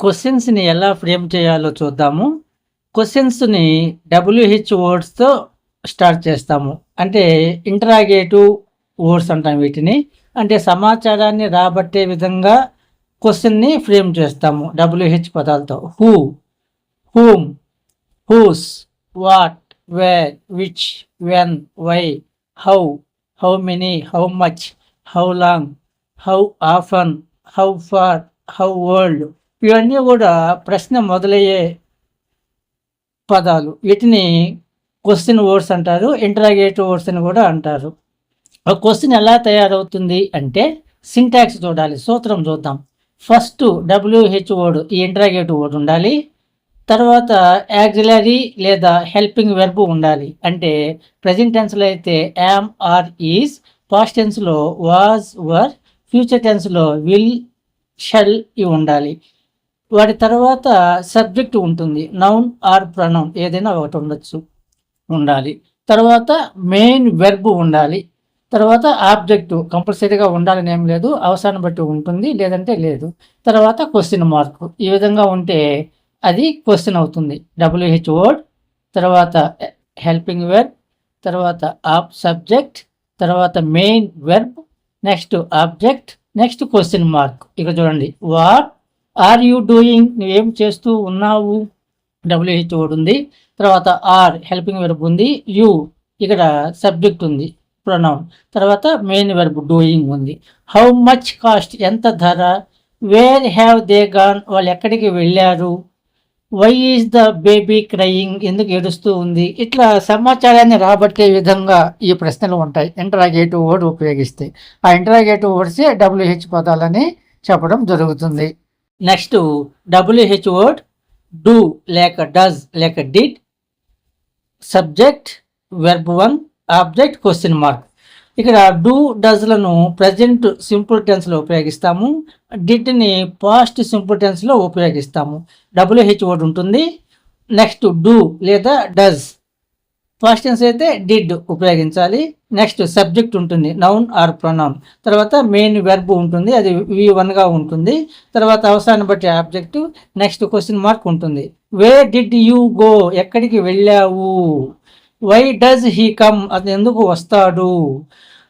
క్వెషన్స్‌ని ఎలా ఫ్రేమ్ చేయాలో చూద్దాము. క్వెషన్స్‌ని డబ్ల్యూహెచ్ వర్డ్స్‌తో స్టార్ట్ చేస్తాము. అంటే ఇంటరాగేటివ్ వర్డ్స్ అంటాం వీటిని. అంటే సమాచారాన్ని రాబట్టే విధంగా క్వెషన్‌ని ఫ్రేమ్ చేస్తాము డబ్ల్యూహెచ్ పదాలతో. Who, whom, whose, what, where, which, when, why, how, how many, how much, how long, how often, how far, how old. ఇవన్నీ కూడా ప్రశ్న మొదలయ్యే పదాలు. వీటిని క్వెషన్ వర్డ్స్ అంటారు. ఇంటరాగేటివ్ వర్డ్స్ అని కూడా అంటారు. ఆ క్వెషన్ ఎలా తయారవుతుంది అంటే సింటాక్స్ చూడాలి. సూత్రం చూద్దాం. ఫస్ట్ డబ్ల్యూహెచ్ వర్డ్, ఈ ఇంటరాగేటివ్ వర్డ్ ఉండాలి. తర్వాత యాక్సిలరీ లేదా హెల్పింగ్ వెర్బ్ ఉండాలి. అంటే ప్రెజెంట్ టెన్స్లో అయితే యామ్, ఆర్, ఈజ్, పాస్ట్ టెన్స్లో వాజ్, వర్, ఫ్యూచర్ టెన్స్లో విల్, షల్ ఇవి ఉండాలి. వాటి తర్వాత సబ్జెక్ట్ ఉంటుంది. నౌన్ ఆర్ ప్రొనౌన్ ఏదైనా ఒకటి ఉండాలి. తర్వాత మెయిన్ వెర్బ్ ఉండాలి. తర్వాత ఆబ్జెక్టివ్ కంపల్సరీగా ఉండాలని ఏం లేదు, అవసరాన్ని బట్టి ఉంటుంది, లేదంటే లేదు. తర్వాత క్వశ్చన్ మార్క్. ఈ విధంగా ఉంటే అది క్వశ్చన్ అవుతుంది. డబ్ల్యూహెచ్ వర్డ్, తర్వాత హెల్పింగ్ వెర్బ్, తర్వాత సబ్జెక్ట్, తర్వాత main verb, next object, next question mark. ఇక చూడండి, వాట్ ఆర్ యూ డూయింగ్, నువ్వేం చేస్తూ ఉన్నావు, డబ్ల్యూహెచ్ వర్డ్ ఉంది. తర్వాత ఆర్ హెల్పింగ్ వెర్బ్ ఉంది. యూ ఇక్కడ సబ్జెక్ట్ ఉంది, ప్రొనౌన్. తర్వాత మెయిన్ వెర్బ్ డూయింగ్ ఉంది. హౌ మచ్ కాస్ట్, ఎంత ధర. వేర్ హ్యావ్ దే గాన్, వాళ్ళు ఎక్కడికి వెళ్ళారు. Why is the baby crying, ఎందుకు ఏడుస్తూ ఉంది. ఇట్లా సమాచారాన్ని రాబట్టే విధంగా ఈ ప్రశ్నలు ఉంటాయి ఇంటరాగేటివ్ వర్డ్ ఉపయోగిస్తే. ఆ ఇంటరాగేటివ్ వర్డ్సే డబ్ల్యూహెచ్ పదాలని చెప్పడం జరుగుతుంది. నెక్స్ట్ డబ్ల్యూహెచ్ వర్డ్ డూ లేక డస్ లేక did, subject, verb 1, object, question mark. ఇక్కడ డూ డస్లను ప్రజెంట్ సింపుల్ టెన్స్లో ఉపయోగిస్తాము. డిడ్ని పాస్ట్ సింపుల్ టెన్స్లో ఉపయోగిస్తాము. డబ్ల్యూహెచ్ వర్డ్ ఉంటుంది. నెక్స్ట్ డూ లేదా డస్, పాస్ట్ టెన్స్ అయితే డిడ్ ఉపయోగించాలి. నెక్స్ట్ సబ్జెక్ట్ ఉంటుంది, నౌన్ ఆర్ ప్రొనౌన్. తర్వాత మెయిన్ వెర్బ్ ఉంటుంది, అది V1గా ఉంటుంది. తర్వాత అవసరాన్ని బట్టి ఆబ్జెక్ట్. నెక్స్ట్ క్వశ్చన్ మార్క్ ఉంటుంది. వేర్ డిడ్ యూ గో, ఎక్కడికి వెళ్ళావు. వై డస్ హీ కమ్, అతను ఎందుకు వస్తాడు.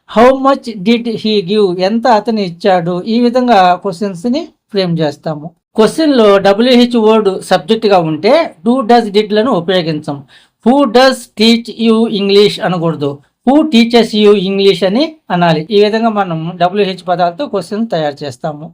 How much did he give, ఎంత అతను ఇచ్చాడు. ఈ విధంగా క్వశ్చన్స్ని ఫ్రేమ్ చేస్తాము. క్వశ్చన్లో డబ్ల్యూహెచ్ వర్డ్ సబ్జెక్ట్గా ఉంటే డూ డస్ డిడ్లను ఉపయోగించం. Who does teach you English అనకూడదు, హూ టీచర్స్ యూ ఇంగ్లీష్ అని అనాలి. ఈ విధంగా మనం డబ్ల్యూహెచ్ పదాలతో క్వశ్చన్ తయారు చేస్తాము.